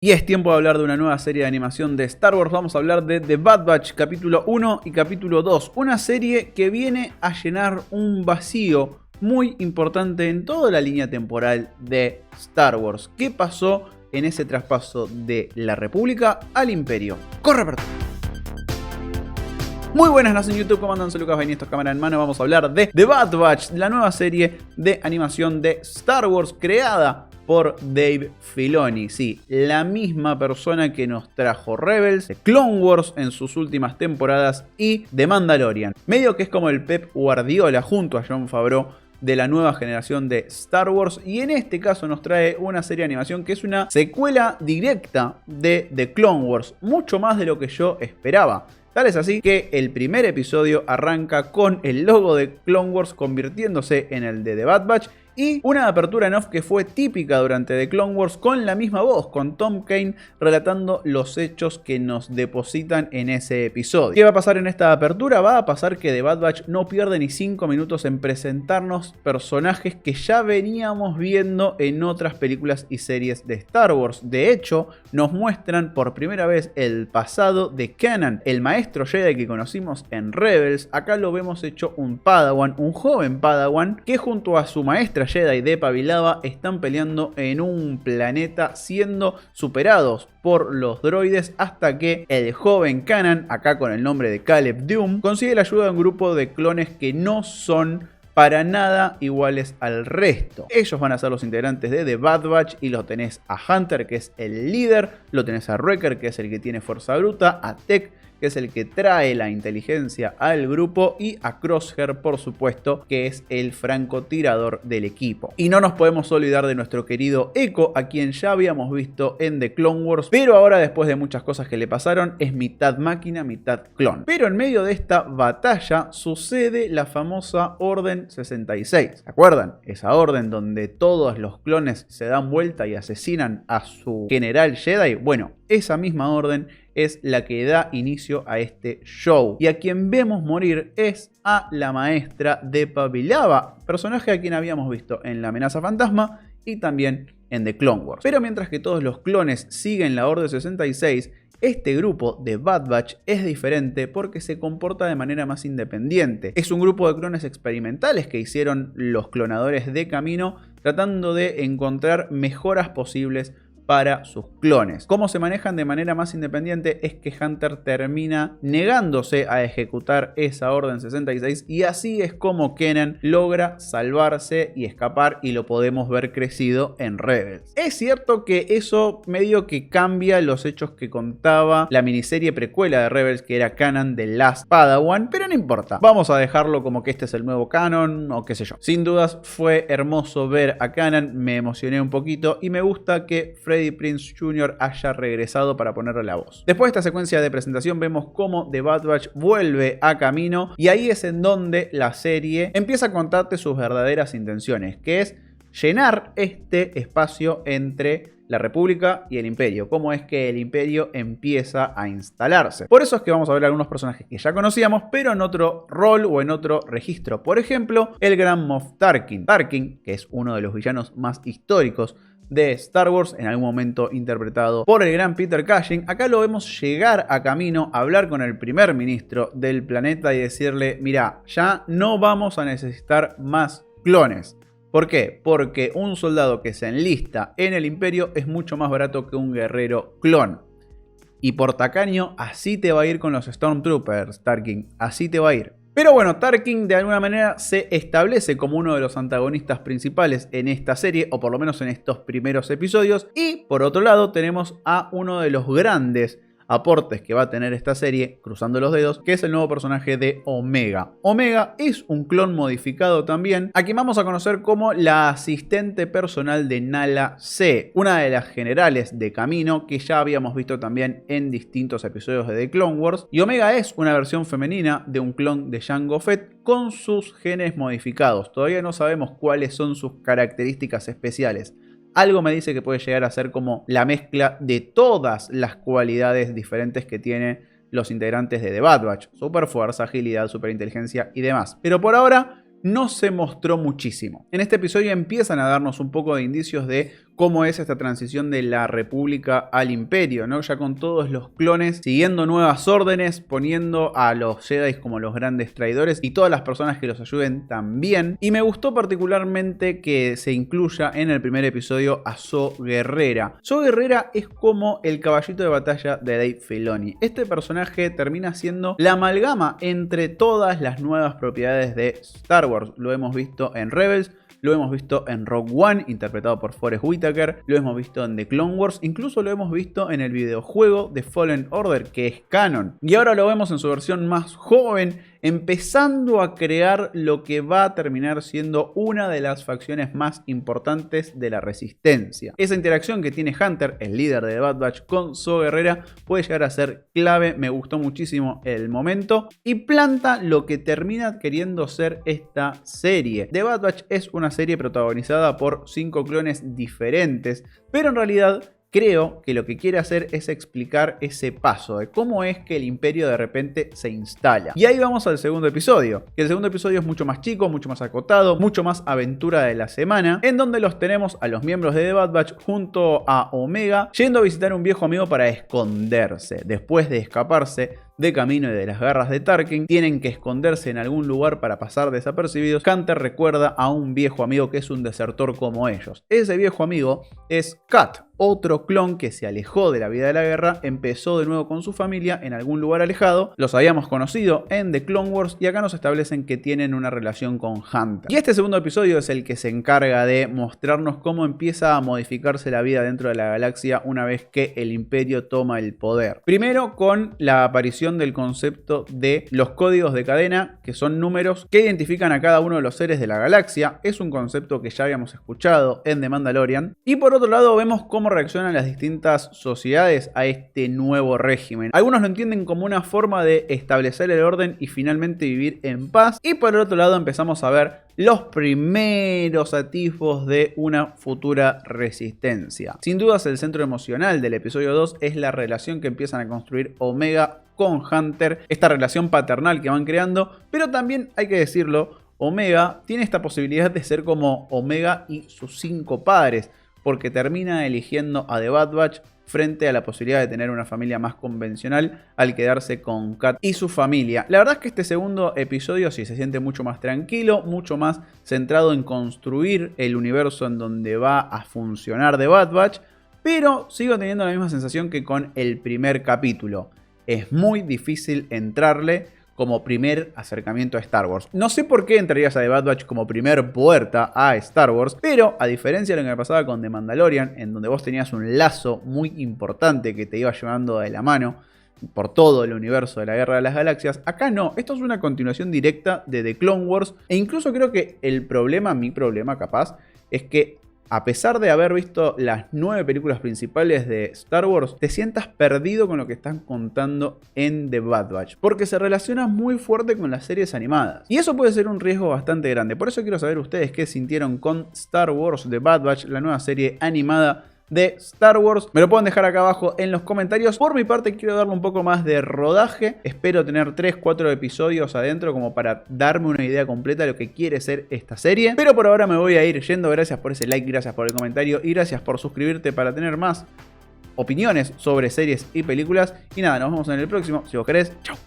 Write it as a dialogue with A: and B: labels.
A: Y es tiempo de hablar de una nueva serie de animación de Star Wars. Vamos a hablar de The Bad Batch capítulo 1 y capítulo 2. Una serie que viene a llenar un vacío muy importante en toda la línea temporal de Star Wars. ¿Qué pasó en ese traspaso de la República al Imperio? ¡Corre, apertura! Muy buenas, nación YouTube, ¿cómo andan? Soy Lucas Bainiestos, cámara en mano. Vamos a hablar de The Bad Batch, la nueva serie de animación de Star Wars creada por Dave Filoni. Sí, la misma persona que nos trajo Rebels, The Clone Wars en sus últimas temporadas y The Mandalorian. Medio que es como el Pep Guardiola junto a Jon Favreau de la nueva generación de Star Wars, y en este caso nos trae una serie de animación que es una secuela directa de The Clone Wars, mucho más de lo que yo esperaba. Tal es así que el primer episodio arranca con el logo de Clone Wars convirtiéndose en el de The Bad Batch y una apertura en off que fue típica durante The Clone Wars con la misma voz, con Tom Kane relatando los hechos que nos depositan en ese episodio. ¿Qué va a pasar en esta apertura? Va a pasar que The Bad Batch no pierde ni 5 minutos en presentarnos personajes que ya veníamos viendo en otras películas y series de Star Wars. De hecho, nos muestran por primera vez el pasado de Kanan, el maestro Jedi que conocimos en Rebels. Acá lo vemos hecho un Padawan, un joven Padawan que junto a su maestra Jedi de Pabilava están peleando en un planeta siendo superados por los droides hasta que el joven Kanan, acá con el nombre de Caleb Dume, consigue la ayuda de un grupo de clones que no son para nada iguales al resto. Ellos van a ser los integrantes de The Bad Batch y lo tenés a Hunter, que es el líder, lo tenés a Wrecker, que es el que tiene fuerza bruta, a Tech, que es el que trae la inteligencia al grupo, y a Crosshair, por supuesto, que es el francotirador del equipo. Y no nos podemos olvidar de nuestro querido Echo, a quien ya habíamos visto en The Clone Wars, pero ahora, después de muchas cosas que le pasaron, es mitad máquina, mitad clon. Pero en medio de esta batalla sucede la famosa Orden 66. ¿Se acuerdan? Esa orden donde todos los clones se dan vuelta y asesinan a su general Jedi. Bueno, esa misma orden es la que da inicio a este show. Y a quien vemos morir es a la maestra de Pabilava, personaje a quien habíamos visto en La Amenaza Fantasma y también en The Clone Wars. Pero mientras que todos los clones siguen la Orden 66, este grupo de Bad Batch es diferente porque se comporta de manera más independiente. Es un grupo de clones experimentales que hicieron los clonadores de camino, tratando de encontrar mejoras posibles para sus clones. Cómo se manejan de manera más independiente es que Hunter termina negándose a ejecutar esa Orden 66, y así es como Kanan logra salvarse y escapar, y lo podemos ver crecido en Rebels. Es cierto que eso medio que cambia los hechos que contaba la miniserie precuela de Rebels, que era Kanan The Last Padawan, pero no importa. Vamos a dejarlo como que este es el nuevo canon o qué sé yo. Sin dudas fue hermoso ver a Kanan, me emocioné un poquito y me gusta que Freddie Prinze Jr. haya regresado para ponerle la voz. Después de esta secuencia de presentación vemos cómo The Bad Batch vuelve a camino, y ahí es en donde la serie empieza a contarte sus verdaderas intenciones, que es llenar este espacio entre la República y el Imperio. Cómo es que el Imperio empieza a instalarse. Por eso es que vamos a ver algunos personajes que ya conocíamos, pero en otro rol o en otro registro. Por ejemplo, el Gran Moff Tarkin. Tarkin, que es uno de los villanos más históricos de Star Wars, en algún momento interpretado por el gran Peter Cushing. Acá lo vemos llegar a camino, hablar con el primer ministro del planeta y decirle: mira, ya no vamos a necesitar más clones. ¿Por qué? Porque un soldado que se enlista en el Imperio es mucho más barato que un guerrero clon. Y por tacaño, así te va a ir con los Stormtroopers, Tarkin. Así te va a ir. Pero bueno, Tarkin de alguna manera se establece como uno de los antagonistas principales en esta serie, o por lo menos en estos primeros episodios. Y por otro lado tenemos a uno de los grandes aportes que va a tener esta serie, cruzando los dedos, que es el nuevo personaje de Omega. Omega es un clon modificado también, a quien vamos a conocer como la asistente personal de Nala Se, una de las generales de camino que ya habíamos visto también en distintos episodios de The Clone Wars. Y Omega es una versión femenina de un clon de Jango Fett con sus genes modificados. Todavía no sabemos cuáles son sus características especiales. Algo me dice que puede llegar a ser como la mezcla de todas las cualidades diferentes que tienen los integrantes de The Bad Batch. Super fuerza, agilidad, super inteligencia y demás. Pero por ahora no se mostró muchísimo. En este episodio empiezan a darnos un poco de indicios de cómo es esta transición de la República al Imperio, ¿no? Ya con todos los clones siguiendo nuevas órdenes, poniendo a los Jedi como los grandes traidores y todas las personas que los ayuden también. Y me gustó particularmente que se incluya en el primer episodio a Saw Gerrera. Saw Gerrera es como el caballito de batalla de Dave Filoni. Este personaje termina siendo la amalgama entre todas las nuevas propiedades de Star Wars. Lo hemos visto en Rebels, lo hemos visto en Rogue One, interpretado por Forest Whitaker, lo hemos visto en The Clone Wars, incluso lo hemos visto en el videojuego de Fallen Order, que es canon. Y ahora lo vemos en su versión más joven, empezando a crear lo que va a terminar siendo una de las facciones más importantes de la Resistencia. Esa interacción que tiene Hunter, el líder de The Bad Batch, con Saw Gerrera puede llegar a ser clave. Me gustó muchísimo el momento y planta lo que termina queriendo ser esta serie. The Bad Batch es una serie protagonizada por 5 clones diferentes, pero en realidad creo que lo que quiere hacer es explicar ese paso de cómo es que el imperio de repente se instala. Y ahí vamos al segundo episodio. El segundo episodio es mucho más chico, mucho más acotado, mucho más aventura de la semana, en donde los tenemos a los miembros de The Bad Batch junto a Omega yendo a visitar a un viejo amigo para esconderse. Después de escaparse de camino y de las garras de Tarkin, tienen que esconderse en algún lugar para pasar desapercibidos. Hunter recuerda a un viejo amigo que es un desertor como ellos. Ese viejo amigo es Kat, otro clon que se alejó de la vida de la guerra, empezó de nuevo con su familia en algún lugar alejado. Los habíamos conocido en The Clone Wars y acá nos establecen que tienen una relación con Hunter. Y este segundo episodio es el que se encarga de mostrarnos cómo empieza a modificarse la vida dentro de la galaxia una vez que el Imperio toma el poder. Primero con la aparición del concepto de los códigos de cadena, que son números que identifican a cada uno de los seres de la galaxia. Es un concepto que ya habíamos escuchado en The Mandalorian. Y por otro lado vemos cómo reaccionan las distintas sociedades a este nuevo régimen. Algunos lo entienden como una forma de establecer el orden y finalmente vivir en paz. Y por el otro lado empezamos a ver los primeros atisbos de una futura resistencia. Sin dudas el centro emocional del episodio 2 es la relación que empiezan a construir Omega con Hunter, esta relación paternal que van creando, pero también hay que decirlo, Omega tiene esta posibilidad de ser como Omega y sus 5 padres, porque termina eligiendo a The Bad Batch frente a la posibilidad de tener una familia más convencional al quedarse con Kat y su familia. La verdad es que este segundo episodio sí se siente mucho más tranquilo, mucho más centrado en construir el universo en donde va a funcionar The Bad Batch, pero sigo teniendo la misma sensación que con el primer capítulo. Es muy difícil entrarle como primer acercamiento a Star Wars. No sé por qué entrarías a The Bad Batch como primer puerta a Star Wars, pero a diferencia de lo que me pasaba con The Mandalorian, en donde vos tenías un lazo muy importante que te iba llevando de la mano por todo el universo de la Guerra de las Galaxias, acá no. Esto es una continuación directa de The Clone Wars, e incluso creo que mi problema capaz, es que a pesar de haber visto las 9 películas principales de Star Wars, te sientas perdido con lo que están contando en The Bad Batch, porque se relaciona muy fuerte con las series animadas. Y eso puede ser un riesgo bastante grande. Por eso quiero saber ustedes qué sintieron con Star Wars The Bad Batch, la nueva serie animada de Star Wars. Me lo pueden dejar acá abajo en los comentarios. Por mi parte quiero darle un poco más de rodaje. Espero tener 3-4 episodios adentro como para darme una idea completa de lo que quiere ser esta serie. Pero por ahora me voy a ir yendo. Gracias por ese like, gracias por el comentario y gracias por suscribirte para tener más opiniones sobre series y películas. Y nada, nos vemos en el próximo. Si vos querés, chau.